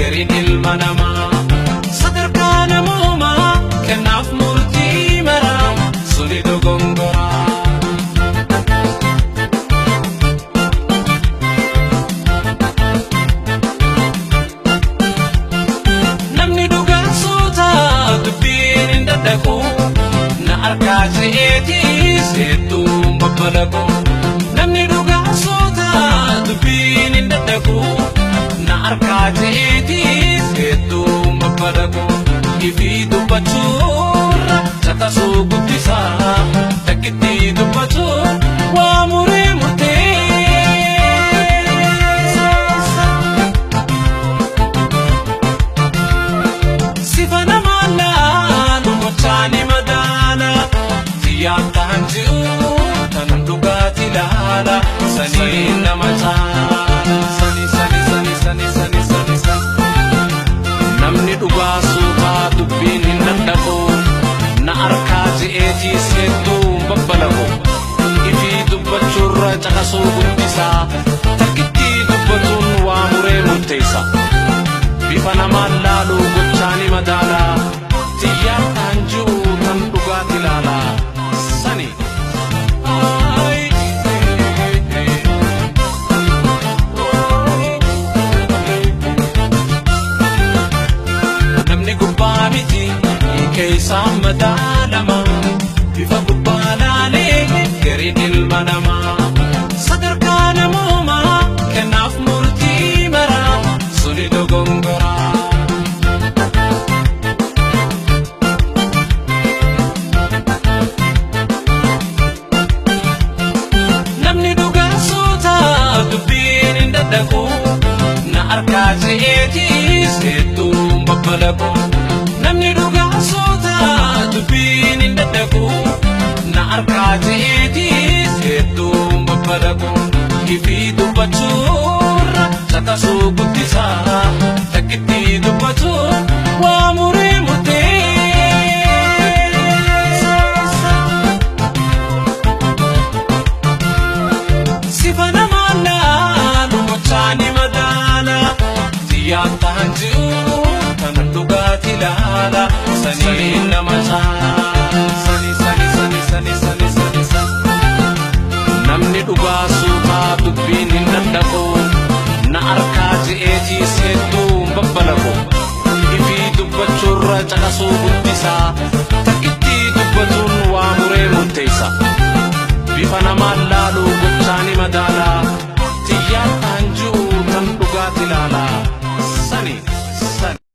garin ilma namaa sadarkaa namoomaa kennaaf murtii maraa suni dogongoraa. Namni dhugaan suuta dubbiin hin dadhabu na arkaa je'eetis hedduun babbalagu. Namni dhugaan suuta dubbiin hin dadhabu na arkaa je'eetis hedduun babbalagu. Ifi dubbachuurra caqasuu guddisaa takkitti dubbatuun waa muree murteessa. Sifa namaa laalu gochaani madaala xiyyaaf ta'an jiru tan dhugaati laala sanii nama caala. Namni dhugaa suutaa dubbiin hin dadhabu na arkaa je'eetis hedduun babbalagu. Ifi dubbachuurra caqasuu guddisaa takkitti dubbatuun waa muree murteessa. Bifa namaan laalu gochaani madaalaa xiyyaaf ta'an jiru tan dhugaati laala sani. Namni gubbaa miti keessaan madaalama bifa gubbaa laale garin ilma namaa sadarkaa namoomaa kennaaf murtii maraa suni dogongoraa. Namni dhugaan suuta dubbiin hin dadhabu na arkaa je'eetis hedduun babbalagu. Namni dhugaan suuta dubbiin hin dadhabu na arkaa je'eetis hedduun babbalagu. Ifi dubbachuurra caqasuu guddisaa takkitti dubbatuun waa muree murteessa. Sifa namaa laalu gochaani madaala xiyyaaf ta'an jiru tan dhugaati laala sanii nama caala. Namni dhugaa suutaa dubbiin hin dadhabu na arkaa je'eetis hedduun babbalagu. Ifi dubbachuurra caqasuu guddisaa takkitti dubbatuun waa muree murteessa. Bifa namaan laalu